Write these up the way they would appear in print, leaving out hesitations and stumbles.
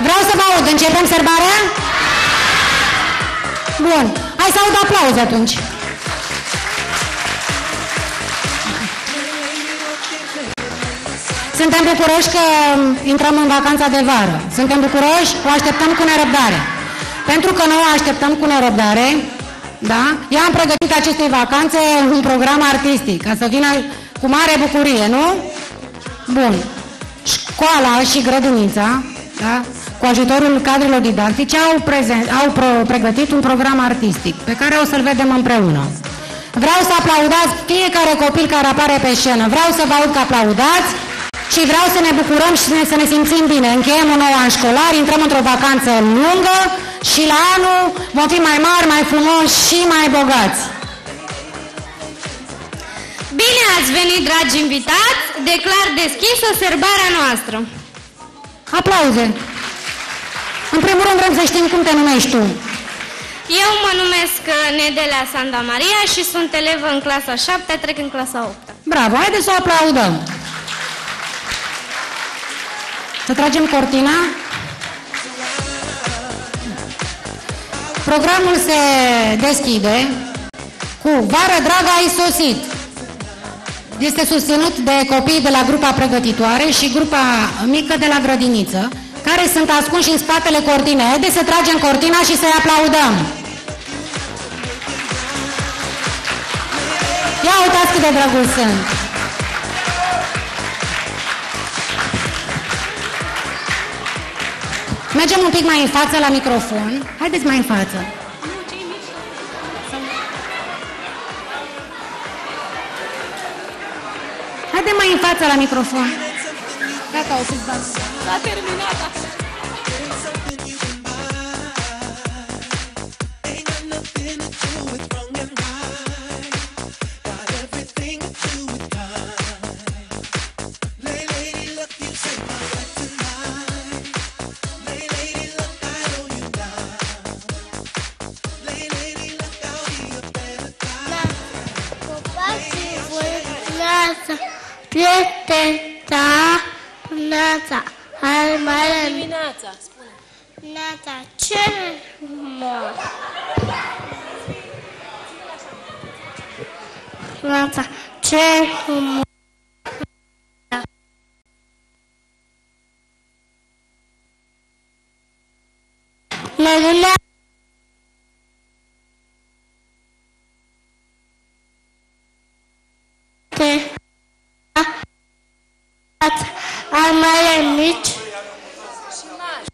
Vreau să vă aud. Începem sărbarea? Bun. Hai să aud aplauze atunci. Suntem bucuroși că intrăm în vacanța de vară. Suntem bucuroși? O așteptăm cu nerăbdare. Pentru că noi o așteptăm cu nerăbdare, da? Eu am pregătit acestei vacanțe un program artistic, ca să vină cu mare bucurie, nu? Bun. Școala și grădinița, da? Cu ajutorul cadrelor didactice, au pregătit un program artistic, pe care o să-l vedem împreună. Vreau să aplaudați fiecare copil care apare pe scenă. Vreau să vă aud că aplaudați. Și vreau să ne bucurăm și să ne simțim bine. Încheiem un nou an școlar, intrăm într-o vacanță lungă și la anul vom fi mai mari, mai frumoși și mai bogați. Bine ați venit, dragi invitați! Declar deschisă sărbarea noastră. Aplauze! În primul rând vrem să știm cum te numești tu. Eu mă numesc Nedelea Sanda Maria și sunt elevă în clasa 7, trec în clasa 8. Bravo! Haideți să o aplaudăm! Să tragem cortina. Programul se deschide cu Vară dragă ai sosit. Este susținut de copii de la grupa pregătitoare și grupa mică de la grădiniță, care sunt ascunși în spatele cortinei. Haideți să tragem cortina și să-i aplaudăm. Ia uitați cât de drăguți sunt. Mergem un pic mai în față la microfon. Haideți mai în față. Haide mai în față la microfon. Gata, au fost bani. S-a terminat. Prietena, dimineața, hai mai dimineața, spune. Dimineața, ce frumos. Dimineața, ce frumos. Ai mai mici și mari.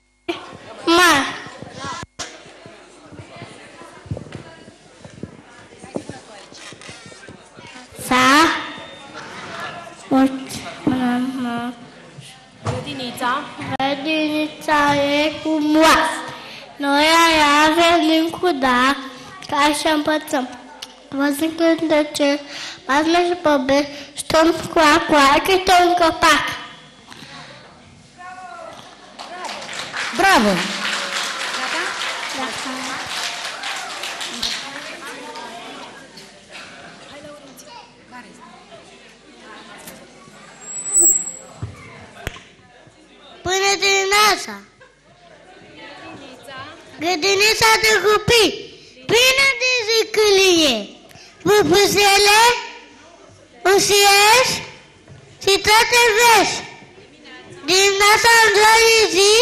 Grădinița e frumoasă. Noi aia venim cu da, ca și învățăm. Văzând cântece, bazme și păbe, stăm cu acoa, câte un copac. Bravo! Până dimineața! Grădinița de copii! Bine de zicălie! Pupusele, ușieși și toate vezi! Dimineața în 2 zi,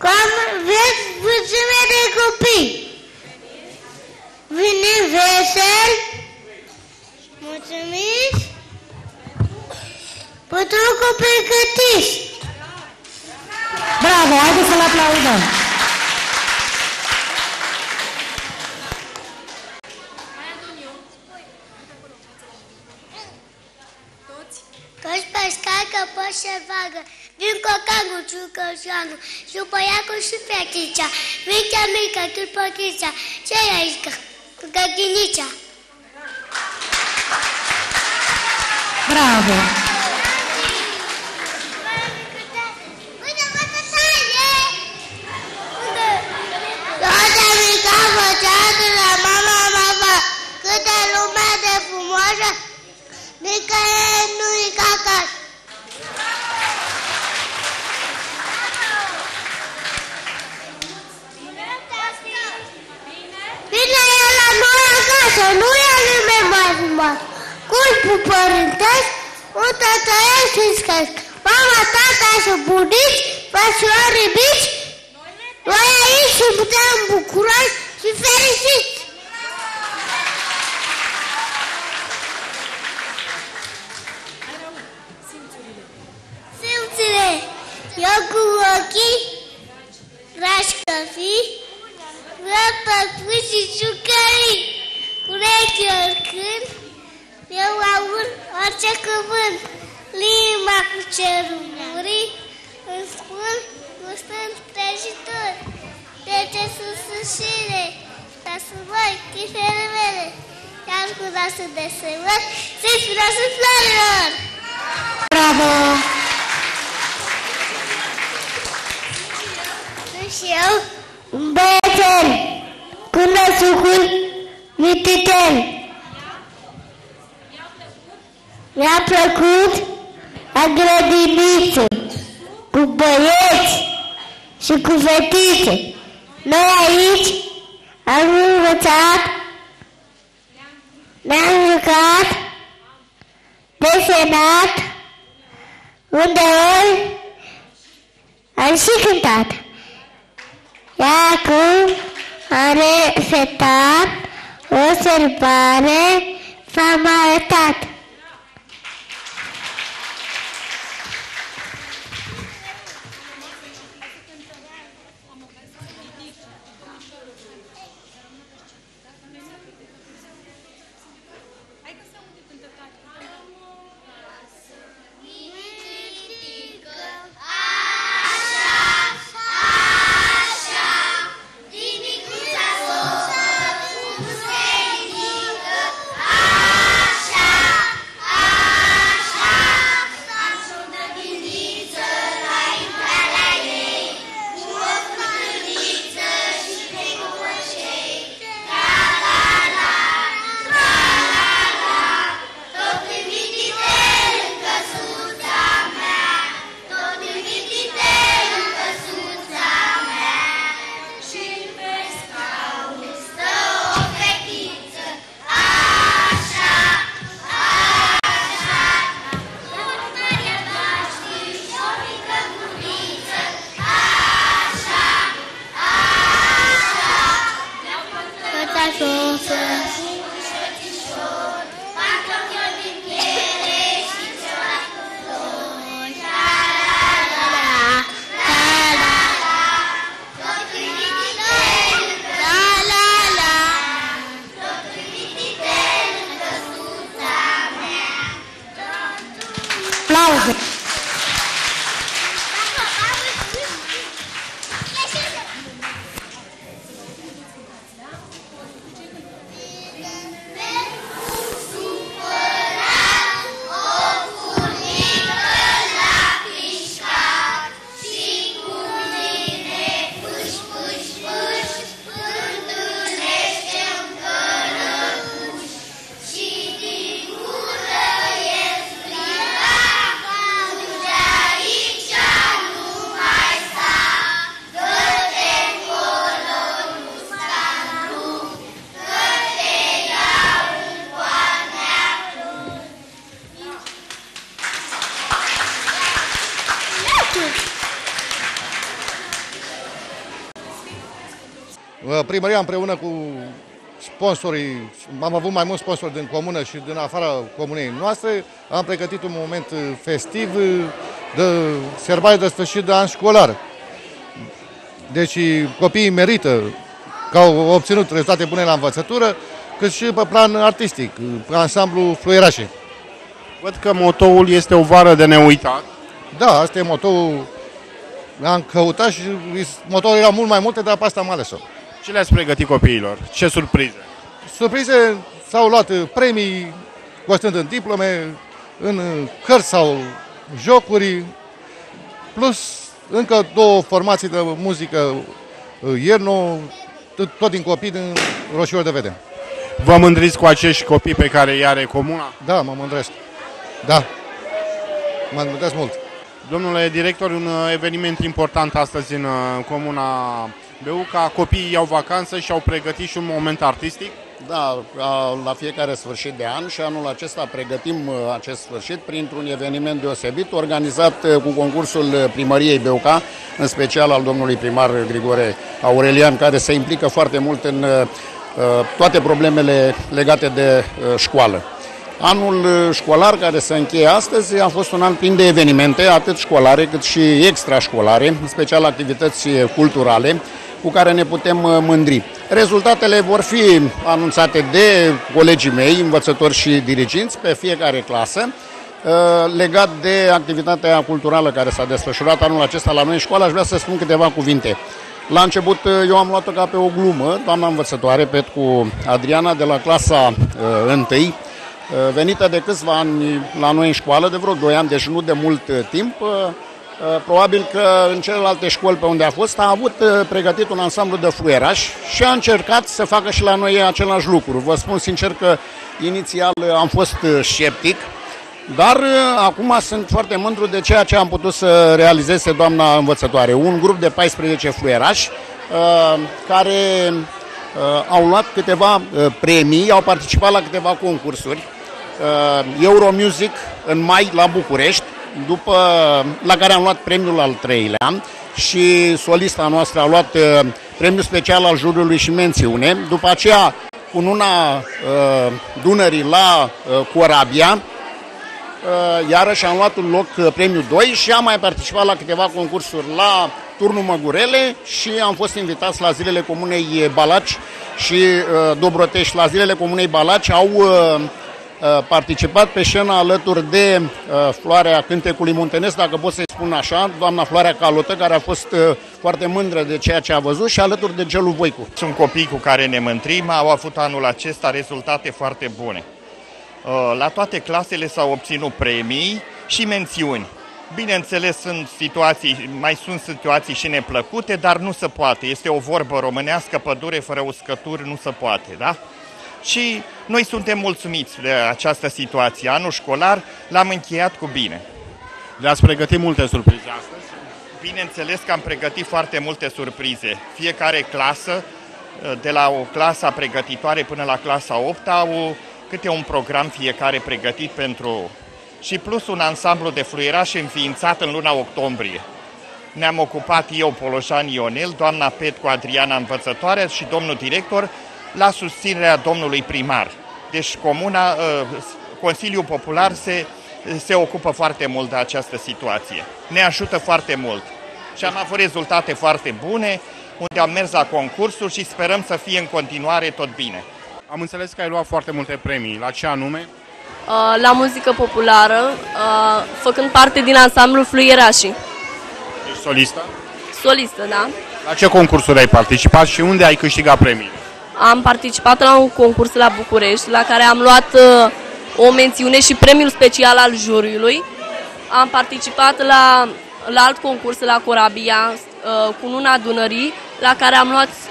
cum vezi mulțime de copii! Vine vesel, mulțumiți, pentru copii câtiși! Bravo, haideți să-l aplaudăm! Toți pescari că pot să vagă, vin cocanul, ciucășanul, și băiacul și feticea, mica mică, tulpochița, ce-i aici, găghinicea? Bravo! Toată mica făcea de la mama, mama, câtă lume de frumoasă, nicăieri nu-i ca acasă. cu părintesc, un tătăiesc și scăsc. Mama, tata și bunici, frățiorii mici, noi aici suntem bucuroși și fericiți. Simțile, eu cu ochii, dragi copii, vreau păpuși și ciucării, urechi oricând, eu aud orice cuvânt, limba cu cerul murii, îmi spun gustând prăjituri, de ce sunt sușire, dar să voi chifele mele, iar cu nasul de sământ, să-i mirosul florilor! Bravo! Și eu, un băiețel, cu năsucul mititel. Mi-a plăcut la grădiniță, cu băieți și cu fetițe. Noi aici am învățat, ne-am jucat, desenat, undeori am și cântat. Iar acum are fetat o sărbare s-a arătat. Aplauze! Primăria împreună cu sponsorii, am avut mai mulți sponsori din comună și din afara comunei noastre, am pregătit un moment festiv de sărbare de sfârșit de an școlar. Deci copiii merită că au obținut rezultate bune la învățătură, cât și pe plan artistic, ansamblu Fluierașii. Văd că motoul este o vară de neuitat. Da, asta e motoul. Am căutat și motoul era mult mai multe, dar pe asta am ales-o. Ce le-ați pregătit copiilor? Ce surprize? Surprize, s-au luat premii, costând în diplome, în cărți sau jocuri, plus încă 2 formații de muzică ierno, tot din copii din Roșior de Vedem. Vă mândriți cu acești copii pe care îi are comuna? Da, mă mândresc. Da, mă mândresc mult. Domnule director, un eveniment important astăzi în comuna Beuca. Copiii iau vacanță și au pregătit și un moment artistic. Da, la fiecare sfârșit de an și anul acesta pregătim acest sfârșit printr-un eveniment deosebit organizat cu concursul Primăriei Beuca, în special al domnului primar Grigore Aurelian, care se implică foarte mult în toate problemele legate de școală. Anul școlar care se încheie astăzi a fost un an plin de evenimente, atât școlare cât și extrașcolare, în special activități culturale, cu care ne putem mândri. Rezultatele vor fi anunțate de colegii mei, învățători și diriginți, pe fiecare clasă, legat de activitatea culturală care s-a desfășurat anul acesta la noi în școală. Aș vrea să spun câteva cuvinte. La început eu am luat-o ca pe o glumă, doamna învățătoare, Petcu Adriana, de la clasa 1, venită de câțiva ani la noi în școală, de vreo 2 ani, deci nu de mult timp. Probabil că în celelalte școli pe unde a fost a avut pregătit un ansamblu de fluierași și a încercat să facă și la noi același lucru. Vă spun sincer că inițial am fost sceptic, dar acum sunt foarte mândru de ceea ce am putut să realizeze doamna învățătoare. Un grup de 14 fluierași care au luat câteva premii, au participat la câteva concursuri. Euromusic în mai la București, la care am luat premiul al 3-lea și solista noastră a luat premiul special al juriului și mențiune. După aceea, cununa Dunării la Corabia, iarăși am luat un loc premiul 2 și am mai participat la câteva concursuri la Turnul Măgurele și am fost invitați la Zilele Comunei Balaci și Dobrotești. La Zilele Comunei Balaci au participat pe scenă alături de Floarea Cântecului Muntenesc, dacă pot să-i spun așa, doamna Floarea Calotă, care a fost foarte mândră de ceea ce a văzut, și alături de Gelu Voicu. Sunt copii cu care ne mândrim, au avut anul acesta rezultate foarte bune. La toate clasele s-au obținut premii și mențiuni. Bineînțeles, mai sunt situații și neplăcute, dar nu se poate. Este o vorbă românească, pădure fără uscături nu se poate, da? Și noi suntem mulțumiți de această situație. Anul școlar l-am încheiat cu bine. Le-ați pregătit multe surprize astăzi? Bineînțeles că am pregătit foarte multe surprize. Fiecare clasă, de la o clasă pregătitoare până la clasa 8, au câte un program fiecare pregătit pentru... Și plus un ansamblu de fluierași înființat în luna octombrie. Ne-am ocupat eu, Polojan Ionel, doamna Petcu Adriana învățătoare și domnul director, la susținerea domnului primar. Deci Consiliul Popular se ocupă foarte mult de această situație. Ne ajută foarte mult. Și am avut rezultate foarte bune, unde am mers la concursuri și sperăm să fie în continuare tot bine. Am înțeles că ai luat foarte multe premii. La ce anume? La muzică populară, făcând parte din ansamblul Fluierașii. Ești solistă? Solistă, da. La ce concursuri ai participat și unde ai câștigat premii? Am participat la un concurs la București, la care am luat o mențiune și premiul special al juriului. Am participat la alt concurs la Corabia, cununa Dunării, la care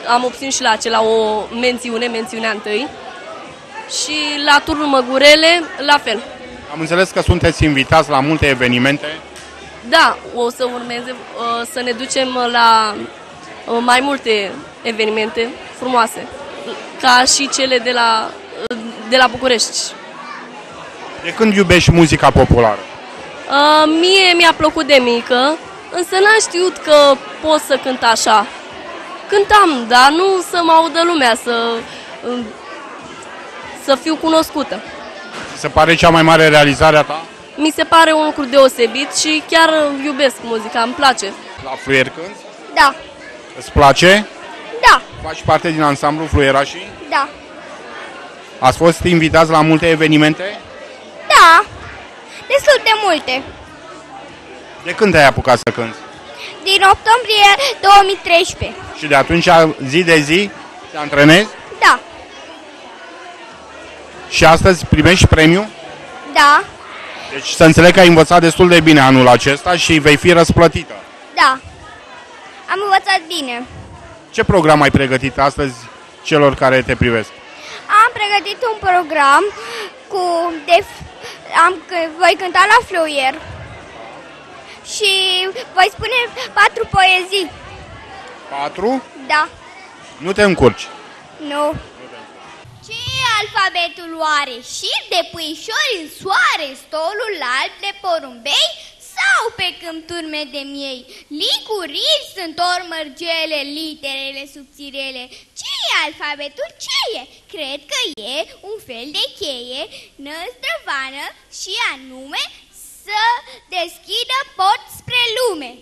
am obținut și la acela o mențiunea întâi. Și la Turnul Măgurele, la fel. Am înțeles că sunteți invitați la multe evenimente. Da, o să urmeze să ne ducem la mai multe evenimente frumoase, ca și cele de la București. De când iubești muzica populară? Mie mi-a plăcut de mică, însă n-am știut că pot să cânt așa. Cântam, dar nu să mă audă lumea, să fiu cunoscută. Se pare cea mai mare realizare a ta? Mi se pare un lucru deosebit și chiar iubesc muzica, îmi place. La fluier cânti? Da. Îți place? Da. Faci parte din ansamblul Fluierașii? Da. Ați fost invitați la multe evenimente? Da. Destul de multe. De când te-ai apucat să cânti? Din octombrie 2013. Și de atunci, zi de zi, te antrenezi? Da. Și astăzi primești premiu? Da. Deci să înțeleg că ai învățat destul de bine anul acesta și vei fi răsplătită. Da. Am învățat bine. Ce program ai pregătit astăzi celor care te privesc? Am pregătit un program voi cânta la fluier și voi spune 4 poezii. 4? Da. Nu te încurci. Nu. 5 alfabetul oare? Șir de puișori în soare, stolul alb de porumbei sau pe câmp turme de miei? Licuriri sunt ori mărgele, literele subțirele. Ce e alfabetul? Ce e? Cred că e un fel de cheie năzdrăvană și anume să deschidă pot spre lume.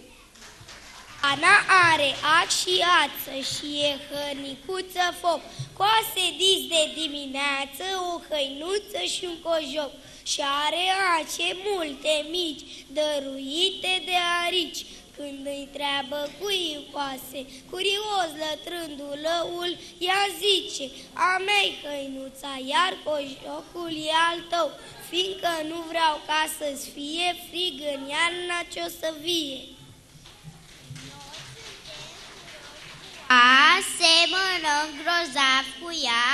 Ana are ac și ață și e hărnicuță foc, coase dis de dimineață, o hăinuță și un cojoc. Și are ace multe mici, dăruite de arici. Când îi treabă cui coase, curios lătrându lăul, ea zice: a mea-i hăinuța, iar cojocul e al tău, fiindcă nu vreau ca să-ți fie frig în iarna ce-o să vie. Asemănăm grozav cu ea,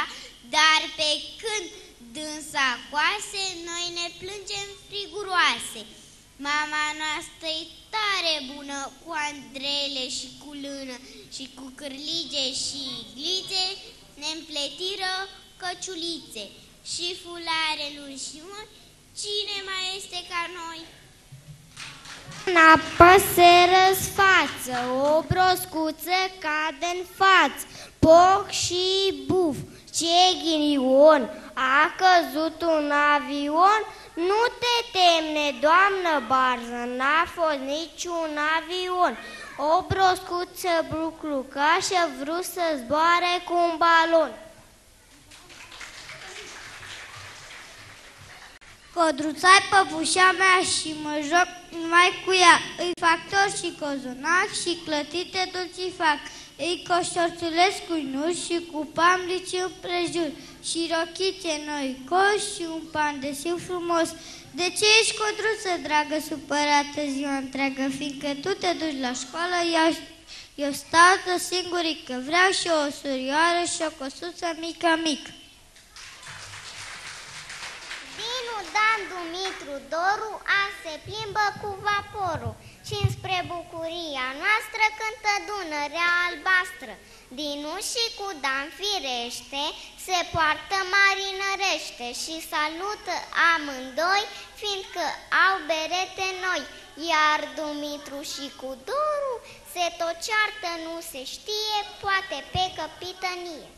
dar pe când dânsa coase, noi ne plângem friguroase. Mama noastră-i tare bună cu andrele și cu lână și cu cârlige și iglițe, ne-mpletiră căciulițe și fulare lungi și mari. Cine mai este ca noi? În apă se răsfață, o broscuță cade-n față, poc și buf, ce ghinion, a căzut un avion. Nu te temne, doamnă barză, n-a fost niciun avion. O broscuță bruclucașă vrut să zboare cu un balon. Codruța-i păpușa mea și mă joc numai cu ea. Îi fac tor și cozonac și clătite dulcifac. Îi coșorțulesc cu nuși și cu pamblici împrejur și rochițe noi coși și un pan de siu frumos. De ce ești, Codruță, dragă, supărată ziua întreagă? Fiindcă tu te duci la școală, eu stau singurică. Vreau și o surioară și o căsuță mică. Dinu, Dan, Dumitru, Doru, azi se plimbă cu vaporul și înspre bucuria noastră cântă Dunărea albastră. Dinu și cu Dan firește se poartă marinărește și salută amândoi, fiindcă au berete noi, iar Dumitru și cu Doru se tot ceartă, nu se știe, poate pe căpitănie.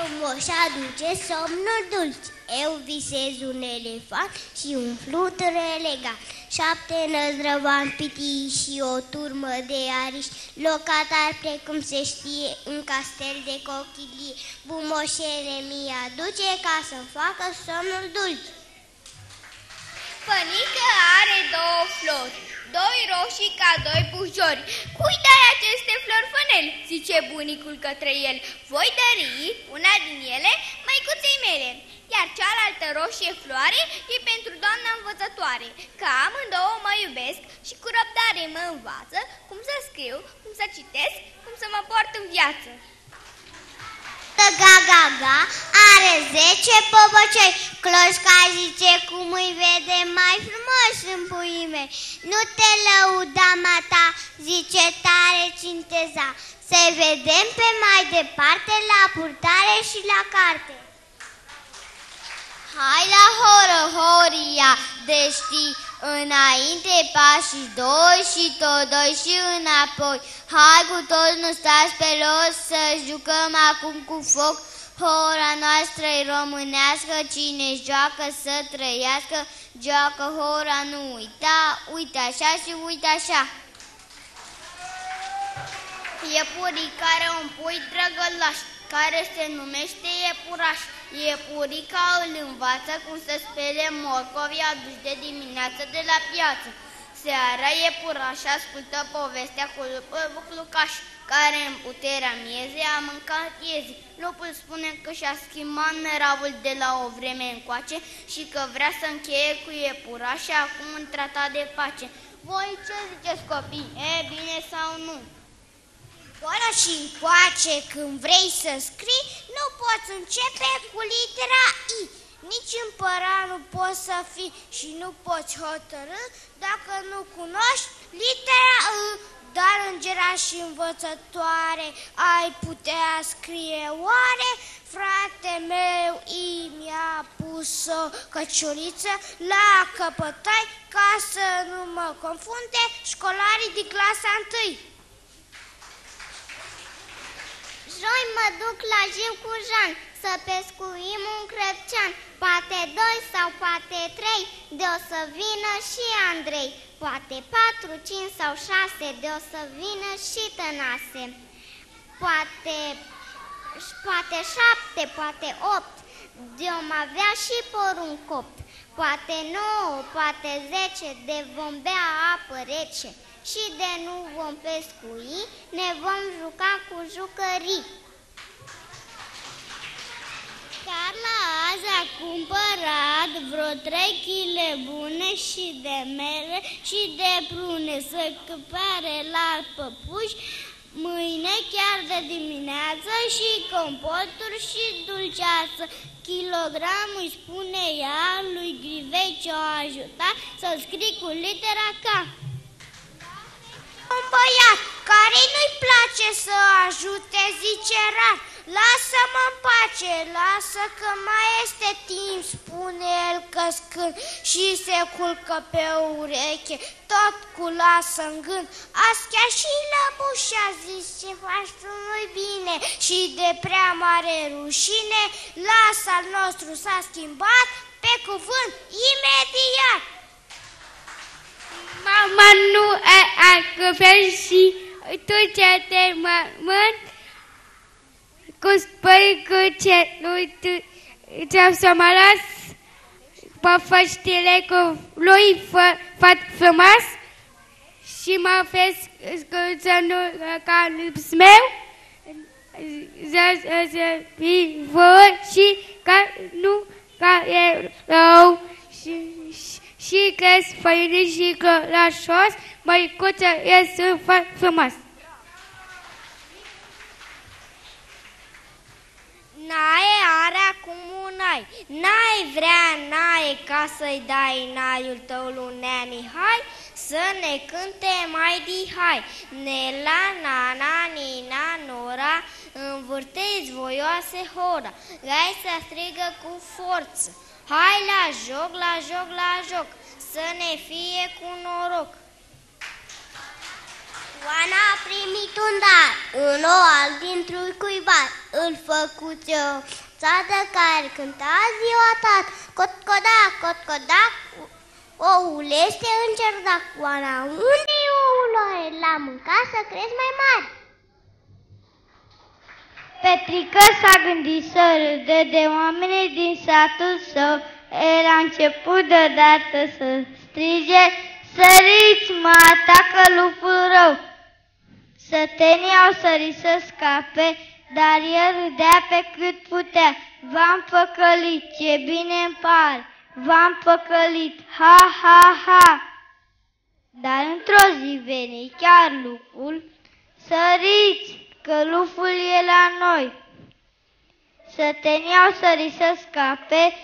Un moș aduce somnul dulce, eu visez un elefant și un flutur elegant, 7 năzdrăvani pitii și o turmă de ariși, locatari precum se știe un castel de cochilie. Bumoșele mi aduce ca să-mi facă somnul dulce. Pănică are 2 flori, 2 roșii ca 2 bujori. Cui dai aceste flori, Fănel? Zice bunicul către el. Voi dări una din ele măicuței mele, iar cealaltă roșie floare e pentru doamna învățătoare, că amândouă mă iubesc și cu răbdare mă învață cum să scriu, cum să citesc, cum să mă port în viață. Ga-ga-ga are 10 popocei, Cloșca zice cum îi vede mai frumos în puii mei. Nu te lăuda, mata, zice tare Cinteza, să-i vedem pe mai departe la purtare și la carte. Hai la horă, horia, de știi, înainte pașii 2 și tot 2 și înapoi. Hai cu toți, nu stați pe los, să jucăm acum cu foc. Hora noastră-i românească, cine joacă să trăiască. Joacă hora, nu uita, uite așa și uite așa. Iepurii care un pui drăgălaș, care se numește iepuraș. Iepurica îl învață cum să spele morcovi aduși de dimineață de la piață. Seara iepuraș ascultă povestea cu lupul buclucaș, care în puterea miezei a mâncat iezi. Lupul spune că și-a schimbat meravul de la o vreme încoace și că vrea să încheie cu iepuraș acum un tratat de pace. Voi ce ziceți, copii? E bine sau nu? Până și încoace, când vrei să scrii, nu poți începe cu litera I. Nici împărat nu poți să fii și nu poți hotărâ dacă nu cunoști litera I. Dar îngeraș și învățătoare ai putea scrie oare Frate meu mi-a pus o căciuliță la căpătai ca să nu mă confunde școlarii din clasa 1. Joi mă duc la Jiu cu Jean să pescuim un crăpcean. Poate 2 sau poate 3 de o să vină și Andrei. Poate 4, 5 sau 6 de o să vină și Tănase. Poate 7, poate 8 de-om avea și porumb copt. Poate 9, poate 10 de vom bea apă rece. Și de nu vom pescui, ne vom juca cu jucării. Carla azi a cumpărat vreo 3 chile bune și de mere și de prune să căpare la păpuși. Mâine chiar de dimineață și compoturi și dulceață. Kilogramul îi spune ea lui Grivei ce o ajuta să-l scrii cu litera K. Un băiat care nu-i place să ajute zice rar: lasă-mă în pace, lasă că mai este timp, spune el căscând și se culcă pe ureche, tot cu lasă în gând. Azi chiar și Lăbuș a zis ce faci tu nu-i bine și de prea mare rușine, lasă al nostru s-a schimbat pe cuvânt imediat. Mama nu e acoperi și tu ce te mământ cu spări cu ce nu te-am să mă las pe făștile cu lui făt frumos și mă fesc să nu ca meu să fii vor și ca nu ca e rău și cresc făine și gălașos, măicuță e frumos. Nae are acum un ai, n-ai vrea nae ca să-i dai naiul tău lui Nea Mihai, să ne cânte mai dihai. Nela, nana, nina, nora, învârteți voioase hora, gai să strigă cu forță. Hai la joc, la joc, la joc, să ne fie cu noroc. Oana a primit un dar, un oal dintr-un cuibar. Îl făcuți o țadă care cânta ziua tat. Cot-codac, cot-codac, oul este în cerdac. Oana, unde-i oul oare? L-a mâncat să crezi mai mare. Petrică s-a gândit să râde de oamenii din satul său. El a început deodată să strige: săriți, mă atacă lupul rău! Sătenii au sărit să scape, dar el râdea pe cât putea. V-am păcălit, ce bine-mi pare, v-am păcălit, ha, ha, ha! Dar într-o zi veni chiar lupul: săriți, că lupul e la noi. Sătenii au sărit să scape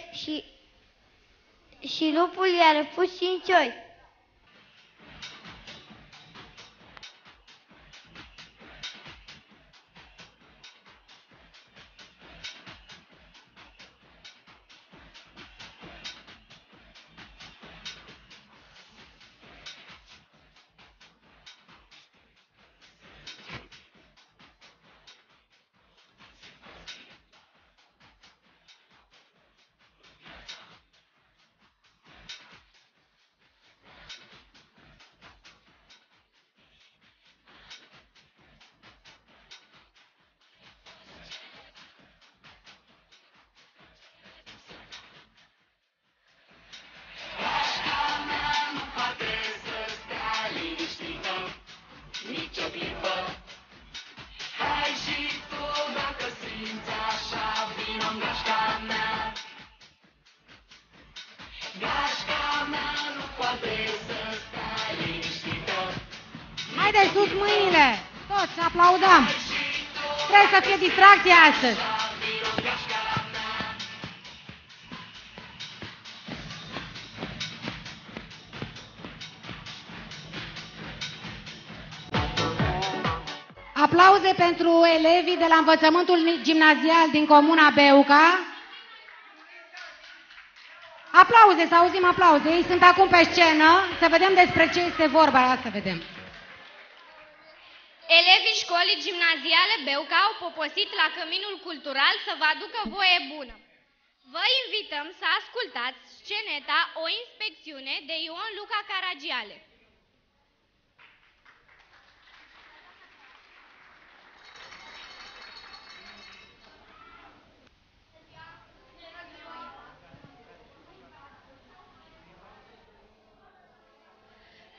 și lupul i-a răpus 5 oi. Haideți sus mâinile! Toți aplaudăm! Trebuie să fie distracție astăzi! Aplauze pentru elevii de la învățământul gimnazial din comuna Beuca. Aplauze, să auzim aplauze. Ei sunt acum pe scenă, să vedem despre ce este vorba. Ia să vedem. Elevii școlii gimnaziale Beuca au poposit la Căminul Cultural să vă aducă voie bună. Vă invităm să ascultați sceneta O inspecțiune de Ion Luca Caragiale.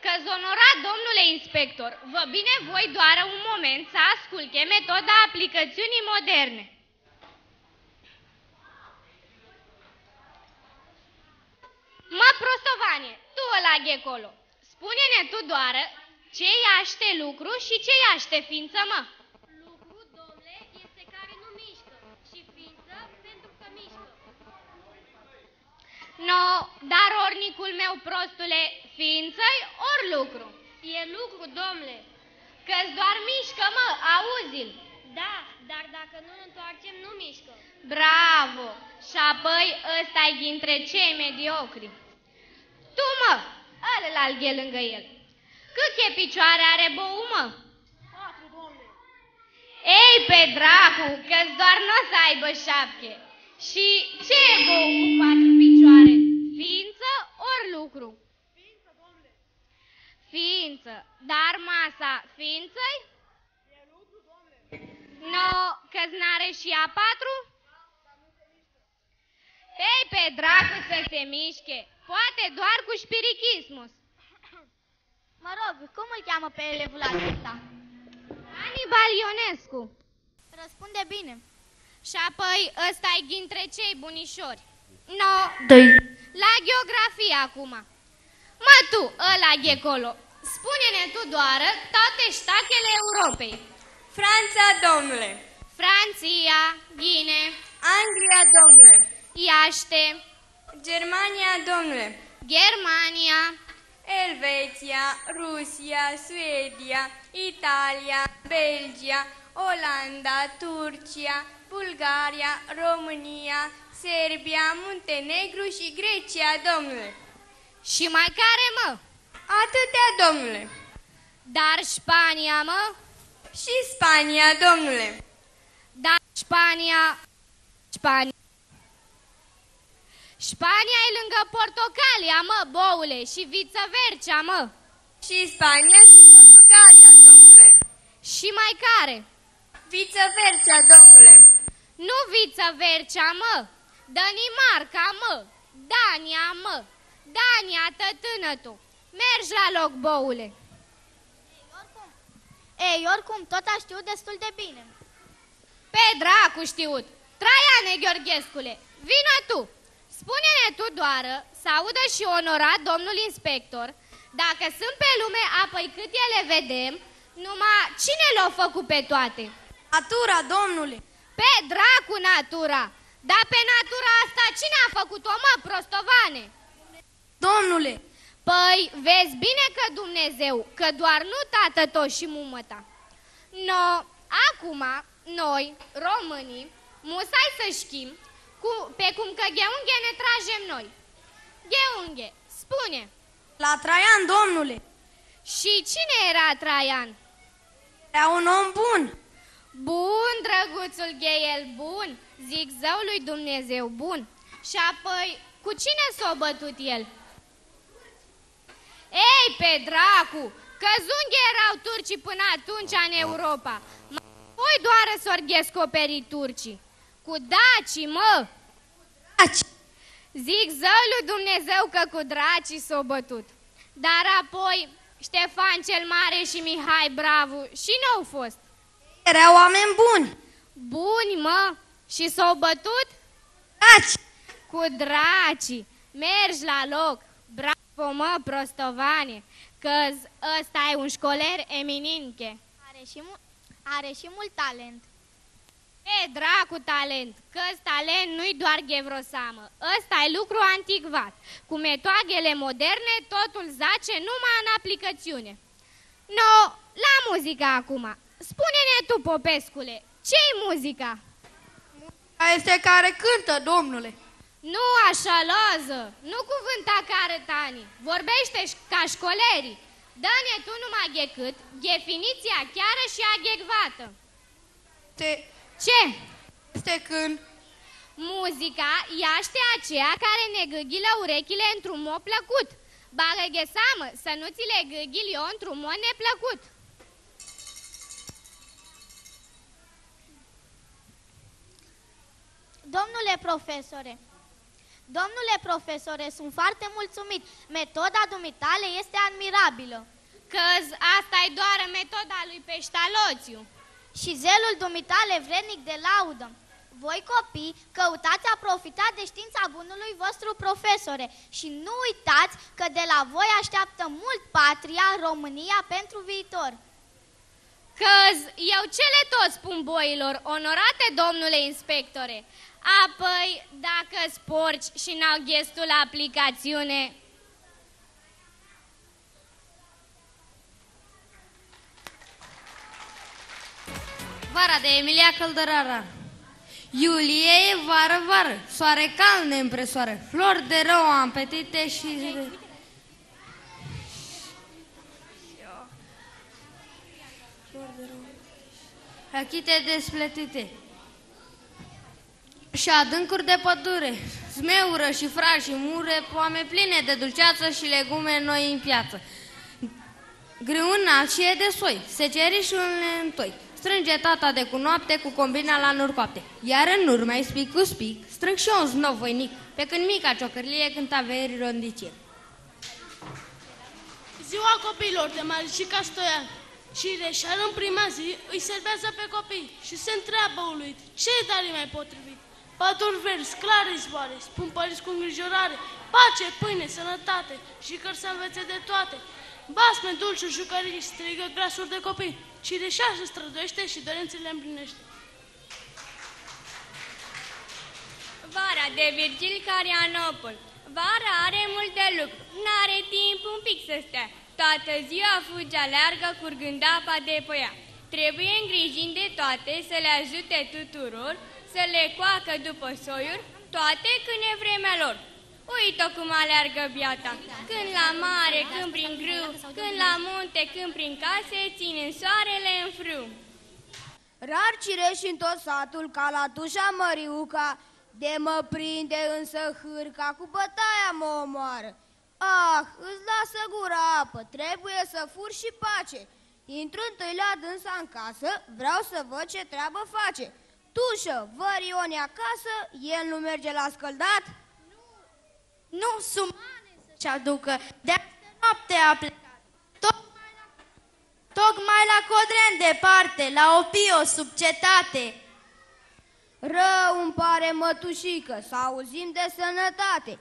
Că-ți onorat, domnule inspector, vă binevoi doar un moment să asculte metoda aplicațiunii moderne. Mă, prostovanie, tu ăla ghecolo, spune-ne tu doar ce iaște lucru și ce iaște ființă, mă? Lucru, domnule, este care nu mișcă și ființă pentru că mișcă. No, dar ornicul meu, prostule, ființă-i ori lucru? E lucru, domnule. Că-ți doar mișcă, mă, auzi-l. Da, dar dacă nu-l întoarcem, nu mișcă. Bravo! Și apoi ăsta-i dintre cei mediocri. Tu, mă, ălălalt e lângă el. Câte picioare are bou, mă? 4, domnule. Ei, pe dracu, că-ți doar n-o să aibă 7. Și ce e bou cu 4 picioare? Ființă ori lucru? Ființă, domnule. Ființă. Dar masa ființă-i? E lucru, domnule. No, că-ți n-are și a 4? Ei, pe dracu să se mișche. Poate doar cu șpirichismus. Mă rog, cum îl cheamă pe elevul acesta? Anibal Ionescu. Răspunde bine. Și apoi ăsta-i dintre cei bunișori. No, la geografie acum. Mă, tu, ăla ghecolo, spune-ne tu doar toate ștatele Europei. Franța, domnule. Franția, Ghine. Anglia, domnule. Iaște. Germania, domnule. Germania. Elveția, Rusia, Suedia, Italia, Belgia, Olanda, Turcia, Bulgaria, România, Serbia, Muntenegru și Grecia, domnule. Și mai care, mă? Atâtea, domnule. Dar Spania, mă? Și Spania, domnule. Dar Spania... Spania e lângă Portocalia, mă, boule, și viceversa, mă. Și Spania și Portugalia, domnule. Și mai care? Viceversa, domnule. Nu viceversa, mă. Danimarca, mă. Dania, mă. Dania, tătână tu. Mergi la loc, boule. Ei, oricum, tot a știut destul de bine. Pe dracu știut. Traiane, Gheorghescule, vină tu. Spune-ne tu doar, să audă și onorat domnul inspector, dacă sunt pe lume apoi cât ele vedem, numai cine le-a făcut pe toate? Natura, domnule. Pe dracu natura. Dar pe natura asta cine a făcut-o, mă, prostovane? Domnule. Păi, vezi bine că Dumnezeu, că doar nu tată tot și mumă ta. No, acum, noi, românii, musai să știm, pe cum că gheunghe ne tragem noi. Gheunghe, spune. La Traian, domnule. Și cine era Traian? Era un om bun. Bun, drăguțul Gheiel, bun. Zic zău lui Dumnezeu, bun. Și apoi, cu cine s-a bătut el? Ei, pe dracu, că zunghi erau turcii până atunci în Europa. Voi doar s-or descoperi turcii. Cu dacii, mă! Daci. Zic zău lui Dumnezeu că cu dracii s-o bătut. Dar apoi Ștefan cel Mare și Mihai Bravu și n-au fost. Erau oameni buni. Buni, mă! Și s-au bătut? Daci. Cu dracii. Mergi la loc. Bravo, mă, prostovane, că ăsta e un școler emininte. Are și mult talent. E, dracu talent, că-ți talent nu-i doar ghevrosamă. Ăsta e lucru anticat. Cu metoadele moderne totul zace numai în aplicațiune. No, la muzică acum. Spune-ne tu, Popescule, ce-i muzica? Este care cântă, domnule. Nu așa, loză, nu cuvânta ca arătanii, vorbește ca școlerii. Dă-ne tu numai ghecât, definiția chiară și adecvată. Ce? Este când? Muzica iaște aceea care ne gâghilă urechile într-un mod plăcut. Bagă ghesamă să nu ți le gâghil eu într-un mod neplăcut. Domnule profesore, sunt foarte mulțumit. Metoda dumitale este admirabilă. Căz asta-i doar metoda lui Peștaloțiu. Și zelul dumitale vrednic de laudă. Voi, copii, căutați a profita de știința bunului vostru profesore și nu uitați că de la voi așteaptă mult patria, România pentru viitor. Căz eu ce le tot spun boilor, onorate domnule inspectore, apoi dacă-s porci și n-au ghestul la aplicațiune... Vara de Emilia Căldărara. Iulie e vară, vară, soare cald ne împresoară, flori de rău am petite și... Achite despletite și adâncuri de pădure, zmeură și fragi și mure, poame pline de dulceață și legume noi în piață. Grâuna și e de soi, secerișul neîntoi, strânge tata de cu noapte cu combina la nurcoapte. Iar în urmă, spic cu spic, strâng și un znov voinic, pe când mica ciocârlie cânta veri rondicie. Ziua copiilor de Maricica Stoian și Reșar în prima zi îi servează pe copii și se întreabă uluit, ce-i dar mai potrivit? Păduri verzi, clare izvoare, spun părinți cu îngrijorare, pace, pâine, sănătate și cărți să învețe de toate. Basme, dulciuri, jucării, strigă glasuri de copii. Cireșar se străduiește și dorințele împlinește. Vara de Virgil Carianopol. Vara are mult de lucru, n-are timp un pic să stea. Toată ziua fuge aleargă curgând apa de pe ea. Trebuie îngrijind de toate să le ajute tuturor, să le coacă după soiuri, toate când e vremea lor. Uită cum aleargă biata, când la mare, când prin grâu, când la munte, când prin case, ține soarele în frâu. Rar cireși în tot satul, ca la tușa Măriuca, de mă prinde însă hârca, cu bătaia mă omoară. Ah, îți lasă gura apă, trebuie să fur și pace. Intru întâi la dânsa în casă, vreau să văd ce treabă face. Tușă, vărioni acasă, el nu merge la scăldat? Nu, sumane să-și aducă, de-astă noapte a plecat. Tocmai la Codren departe, la Opio sub cetate. Rău îmi pare, mătușică, să auzim de sănătate.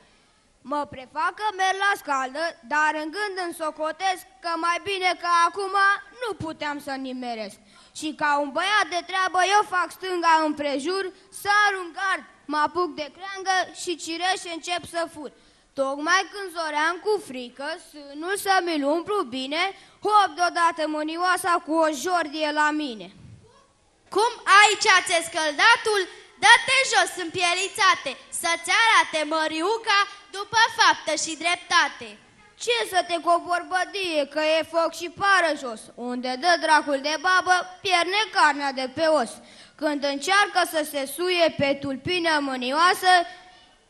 Mă prefac că merg la scaldă, dar în gând îmi socotesc că mai bine ca acum nu puteam să nimeresc. Și ca un băiat de treabă eu fac stânga împrejur, sar un gard, mă apuc de creangă și cireșe încep să fur. Tocmai când zoream cu frică, sânul să mi-l umplu bine, hop deodată mânioasa cu o jordie la mine. Cum aici ți-e scăldatul? Dă-te jos în pielițate, să-ți arate Măriuca după faptă și dreptate. Ce să te cobor, bădie, că e foc și pară jos. Unde dă dracul de babă, pierde carnea de pe os. Când încearcă să se suie pe tulpină mânioasă,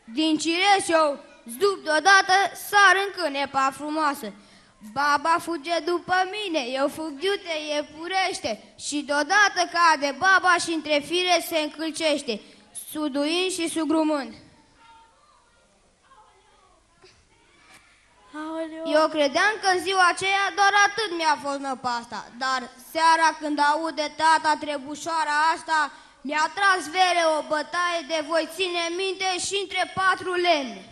din cireș eu zdup deodată, sar în cânepa frumoasă. Baba fuge după mine, eu fug diute, iepurește, și deodată cade baba și între fire se încălcește, suduind și sugrumând. Eu credeam că în ziua aceea doar atât mi-a fost năpasta, dar seara când aude tata trebușoara asta, mi-a tras vere o bătaie de voi ține minte și între 4 lemne.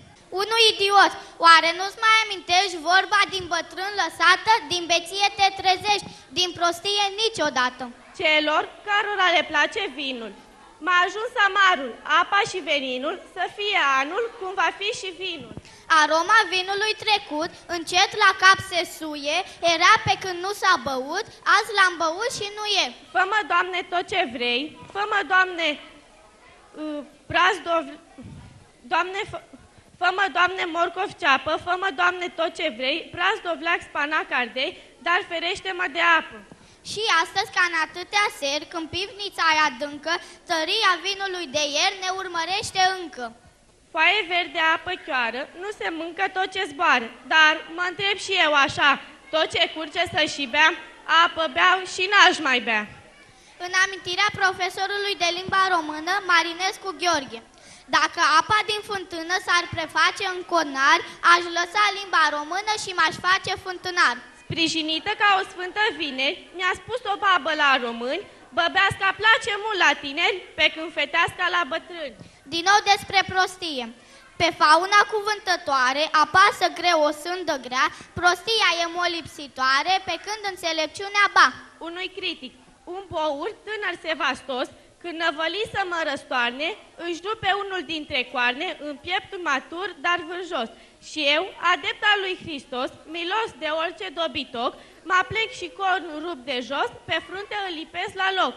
Unul idiot, oare nu-ți mai amintești vorba din bătrân lăsată, din beție te trezești, din prostie niciodată? Celor cărora le place vinul, m-a ajuns amarul, apa și veninul, să fie anul cum va fi și vinul. Aroma vinului trecut, încet la cap se suie, era pe când nu s-a băut, azi l-am băut și nu e. Fă-mă, Doamne, tot ce vrei, fă-mă, Doamne, prazdov, Doamne, fă-mă, Doamne, morcov ceapă, fă-mă, Doamne, tot ce vrei, prazdovleac, spanac, ardei, dar ferește-mă de apă. Și astăzi, ca în atâtea seri, când pivnița e adâncă, tăria vinului de ieri ne urmărește încă. Foaie verde, apă chioară, nu se mâncă tot ce zboară, dar mă întreb și eu așa, tot ce curge să și bea, apă beau și n-aș mai bea. În amintirea profesorului de limba română, Marinescu Gheorghe. Dacă apa din fântână s-ar preface în conar, aș lăsa limba română și m-aș face fântânar. Sprijinită ca o sfântă vineri, mi-a spus o babă la români, băbeasca place mult la tineri, pe când feteasca la bătrâni. Din nou despre prostie. Pe fauna cuvântătoare apasă greu o sândă grea, prostia e molipsitoare, pe când înțelepciunea ba. Unui critic, un bour tânăr sevastos, când năvăli să mă răstoarne, își rupe unul dintre coarne în pieptul matur, dar vârjos. Și eu, adept al lui Hristos, milos de orice dobitoc, mă aplec și cornul rup de jos, pe frunte îl lipesc la loc.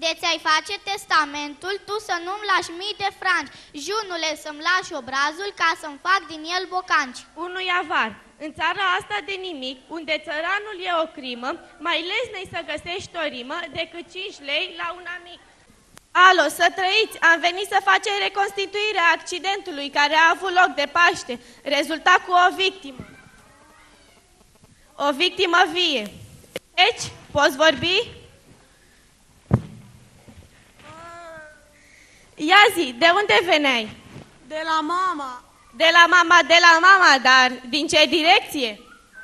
De ți-ai face testamentul, tu să nu-mi lași mii de franci, junule să-mi lași obrazul ca să-mi fac din el bocanci. Unui avar. În țara asta de nimic, unde țăranul e o crimă, mai lesne-i să găsești o rimă decât 5 lei la un amic. Alo, să trăiți! Am venit să facem reconstituirea accidentului care a avut loc de Paște, rezultat cu o victimă. O victimă vie. Deci, poți vorbi? Ia zi, de unde veneai? De la mama. De la mama, dar din ce direcție?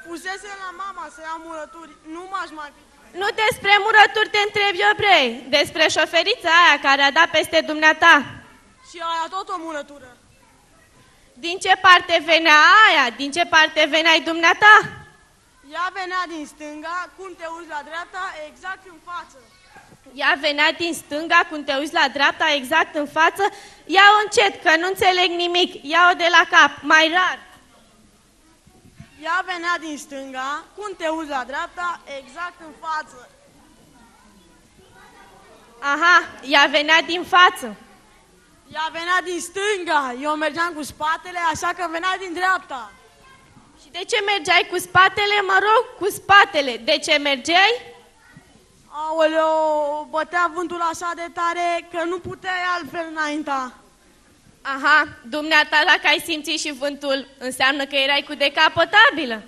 Fusese la mama să ia murături, nu m-aș mai fi. Nu despre murături te întreb eu, bre, despre șoferița aia care a dat peste dumneata. Și aia tot o murătură. Din ce parte venea aia? Din ce parte veneai dumneata? Ea venea din stânga, cum te uiți la dreapta, exact în față. Ea venea din stânga, cum te uiți la dreapta, exact în față. Ia-o încet, că nu înțeleg nimic. Ia-o de la cap, mai rar. Ea venea din stânga, cum te uiți la dreapta, exact în față. Aha, ea venea din față. Ea venea din stânga, eu mergeam cu spatele, așa că venea din dreapta. Și de ce mergeai cu spatele? Mă rog, cu spatele. De ce mergeai? Aoleo, bătea vântul așa de tare că nu puteai altfel înainta. Aha, dumneata, dacă ai simțit și vântul, înseamnă că erai cu decapotabilă.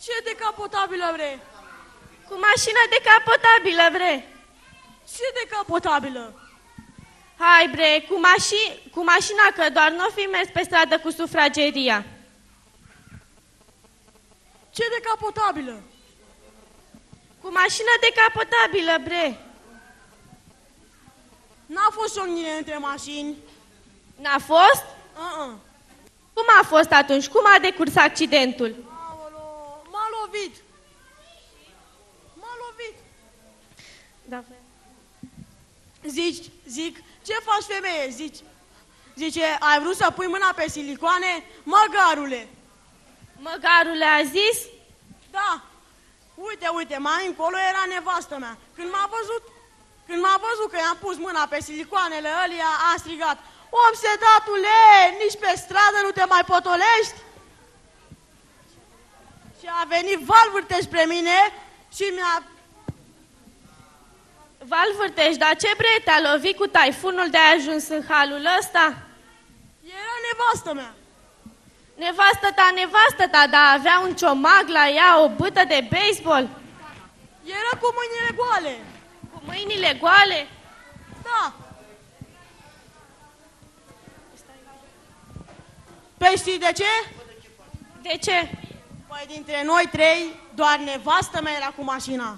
Ce decapotabilă vrei? Cu mașina decapotabilă, bre. Ce decapotabilă? Hai, bre, cu mașina, că doar nu fi mers pe stradă cu sufrageria. Ce decapotabilă? Cu mașina decapotabilă, bre. N-a fost ciocnire între mașini. N-a fost? Uh-uh. Cum a fost atunci? Cum a decurs accidentul? Aolo, m-a lovit. M-a lovit. Da. Zic, ce faci, femeie? Zice, ai vrut să pui mâna pe silicoane? Măgarule. Măgarule, a zis? Da. Uite, mai încolo era nevastă mea. Când m-a văzut că i-am pus mâna pe silicoanele ălia, a strigat: obsedatule, nici pe stradă nu te mai potolești? Și a venit Valvârte spre mine și mi-a... Valvârteș, dar ce bre, te-a lovit cu taifunul de a ajuns în halul ăsta? Era nevastă mea. Nevastă ta, dar avea un ciomag la ea, o bâtă de baseball? Era cu mâinile goale. Cu mâinile goale? Da. Păi știi de ce? De ce? Păi dintre noi trei, doar nevastă mea era cu mașina.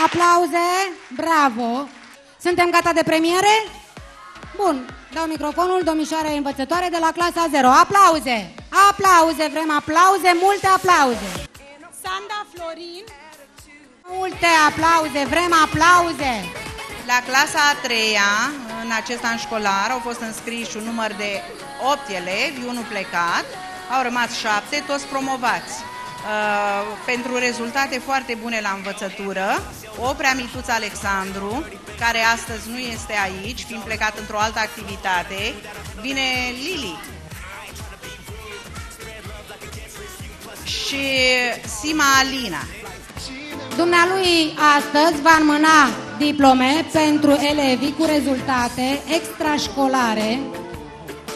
Aplauze, bravo. Suntem gata de premiere? Bun, dau microfonul domnișoarei învățătoare de la clasa 0. Aplauze, aplauze, vrem aplauze, multe aplauze. Sanda Florin. Multe aplauze, vrem aplauze. La clasa a 3-a, în acest an școlar, au fost înscriși un număr de 8 elevi, unul plecat, au rămas 7, toți promovați. Pentru rezultate foarte bune la învățătură, o preamituță Alexandru, care astăzi nu este aici, fiind plecat într-o altă activitate, vine Lili. Și Sima Alina. Dumnealui astăzi va înmâna diplome pentru elevii cu rezultate extrașcolare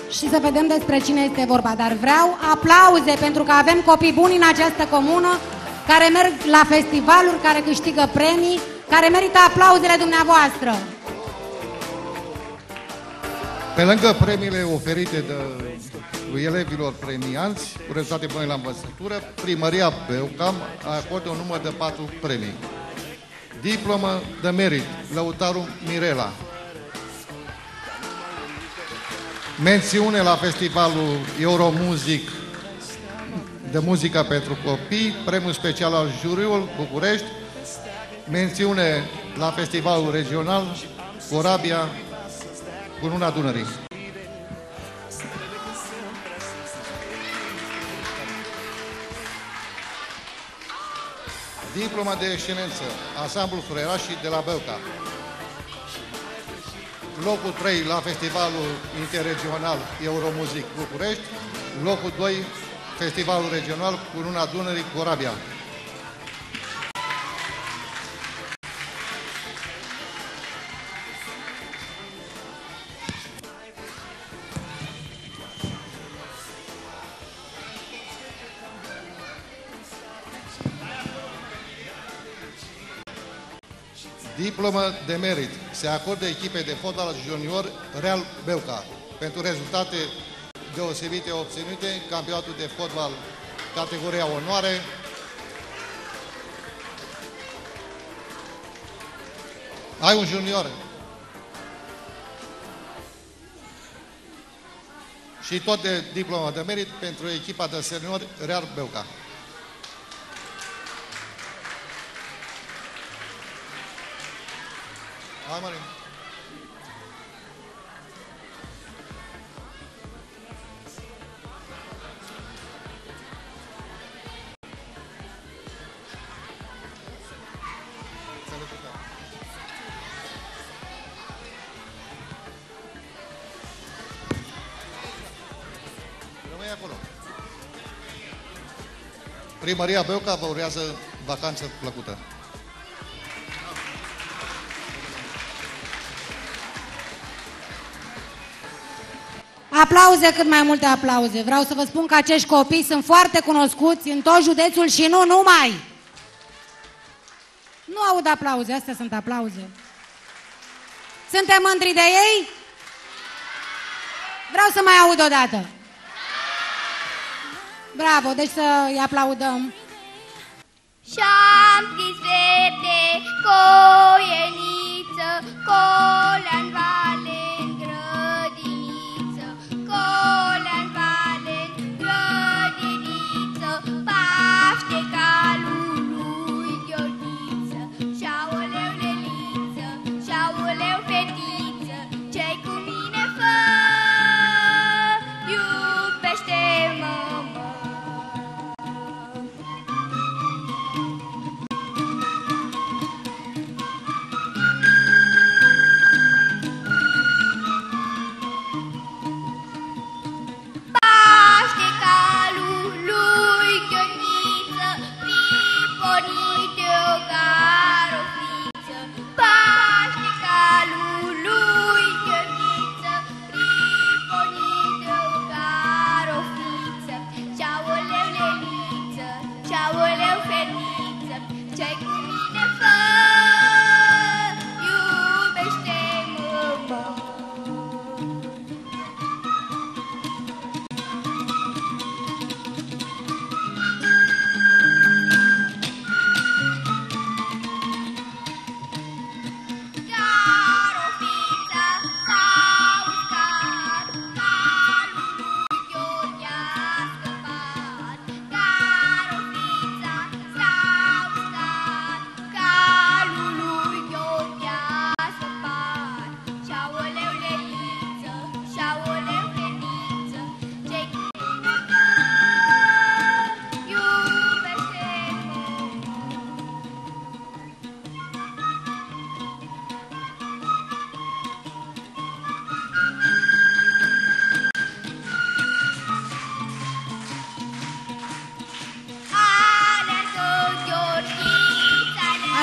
și să vedem despre cine este vorba. Dar vreau aplauze pentru că avem copii buni în această comună care merg la festivaluri, care câștigă premii, care merită aplauzele dumneavoastră. Pe lângă premiile oferite de elevilor premianți cu rezultate bune la învățătură, Primăria Beucam acordă un număr de 4 premii. Diplomă de merit, Lăutaru Mirela. Mențiune la festivalul Euromusic de muzică pentru copii, premiul special al juriului București, mențiune la festivalul regional Corabia, Cununa Dunării. Diploma de excelență, Ansamblul Freierașii de la Beuca. Locul 3 la Festivalul Interregional Euromusic București. Locul 2, Festivalul Regional Cununa Dunării Corabia. Diplomă de merit se acordă echipei de fotbal junior Real Beuca pentru rezultate deosebite obținute în campionatul de fotbal categoria onoare. Ai un junior. Și tot de diploma de merit pentru echipa de senior Real Beuca. Hai, Marin. Rămâi acolo. Primăria Beuca vă urează vacanță plăcută. Aplauze, cât mai multe aplauze. Vreau să vă spun că acești copii sunt foarte cunoscuți în tot județul și nu numai. Nu aud aplauze, astea sunt aplauze. Suntem mândri de ei? Vreau să mai aud o dată. Bravo, deci să-i aplaudăm. Și-am scris verde, coieniță, colea-n vale-n grădiniță, colea-n vale-n grădiniță, Paște calul lui Gheorghiță, și-aoleu Leliță, și-aoleu fetiță, ce-i cu mine fă, iubește-mă, mă.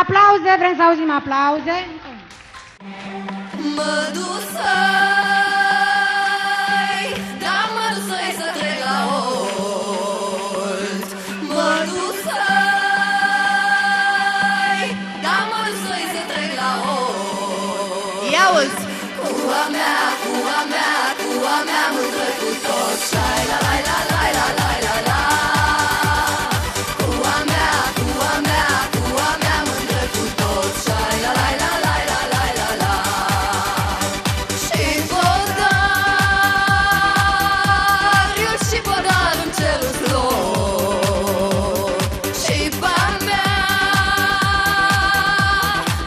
Aplauze, vrem să auzim aplauze. Mă dusai, da mă dusai să trec la Olt. Mă dusai, da mă dusai să trec la Olt. Ia uzi! Cua mea, mândră cu tot. Șai la la la la la la la la. Cua mea, mândră cu tot. Șai la la la la la la la la. Și podariu și podarul în cerul slor. Și pa mea,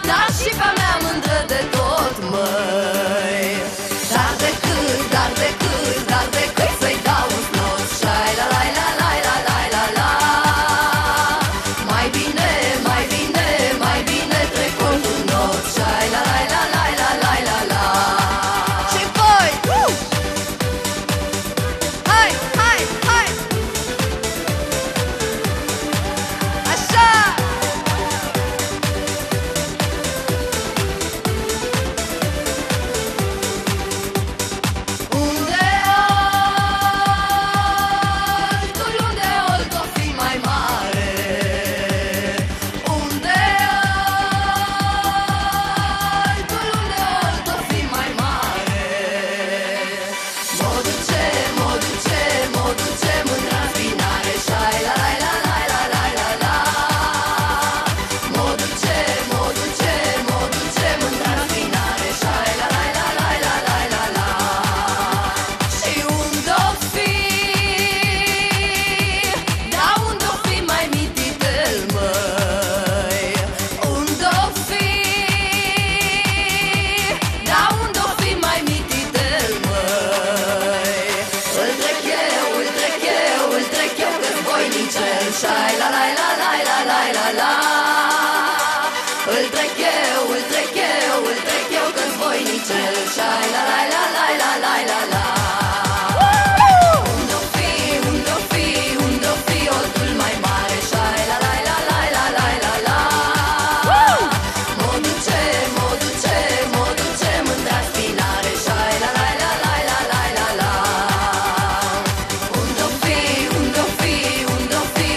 dar și pa mea mândră de tot, măi. Dar de cât să-i dau un slot. Șai la la la la la la la la. Mai bine trec colțul not. Șai la la la la la la la la. Și voi! Hai! Așa! Unde Olt o fi mai mare. Unde Olt o fi mai mare. Mă duce mândra în spinare. Șai la la la la la la la la. Mă duce mândra în spinare. Șai la la la la la la la la. Și unde-o fi, da unde-o fi mai mititel, măi. Unde-o fi, da unde-o fi mai mititel, măi. Îl trec eu că-s voinicel. Șai la la la la la la la la. Îl trec eu că-s voinicel. Șai la la la la la la la la. Unde-o fi Oltul mai mare. Șai la la la la la la la la. Mă duce mândra spinare. Șai la la la la la la la la. Unde-o fi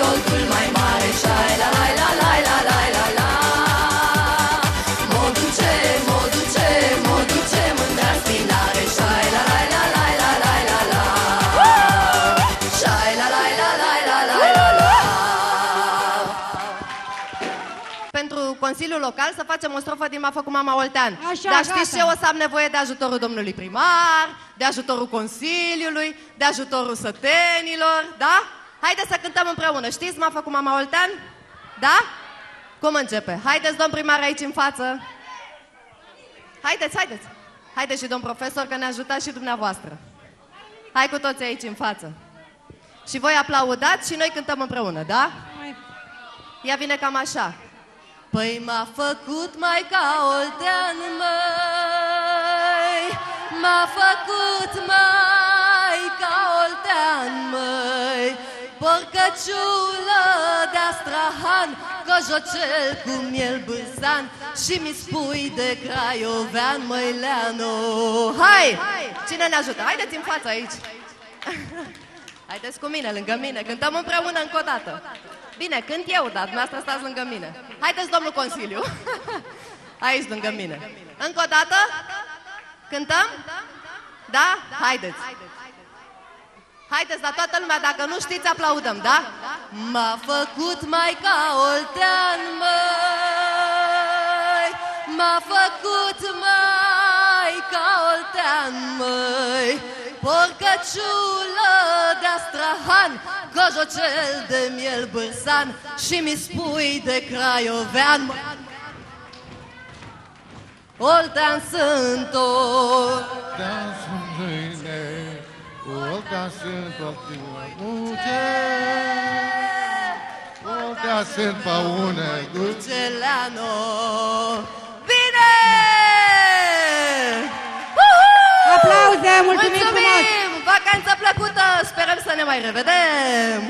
Oltul mai mare. Șai la la la la la la la la. Mă duce mândra spinare. Șai la la la la la la la la. Șai la la la la la la la la. Pentru Consiliul Local să facem o strofă din M-a făcut mama Oltean. Așa, Dar știți gata. ce? O să am nevoie de ajutorul domnului primar, de ajutorul Consiliului, de ajutorul sătenilor, da? Haideți să cântăm împreună. Știți M-a făcut mama Oltean? Da? Cum începe? Haideți, domn primar, aici în față. Haideți. Haideți și domn profesor, că ne ajutați și dumneavoastră. Hai cu toți aici în față. Și voi aplaudați și noi cântăm împreună, da? Ea vine cam așa. Păi m-a făcut Maica Oltean, măi. M-a făcut Maica Oltean, măi. Porcăciulă de Astrahan, cojocel cu miel bârsan și mi spui de craiovean, măi Leanu. Hai! Cine ne ajută? Haideți în față aici. Haideți cu mine, lângă mine. Cântăm împreună încă o dată. Bine, cânt eu, dar dumneavoastră stați lângă mine. Haideți, domnul Consiliu. Aici, lângă mine. Încă o dată? Cântăm? Da? Haideți. Haideți, la toată lumea, dacă nu știți, aplaudăm, da? M-a făcut Maica Oltean, măi. M-a făcut Maica Oltean, măi. Porcăciulă de Astrahan, cojocel de miel bârsan și mi spui de craiovean, măi. Oltean sunt Oltean sunt mâine, Oltean sunt Oltean sunt paune, Guceleanu. Bine! Aplauze, mulțumim frumos! Vacanță plăcută! Sperăm să ne mai revedem!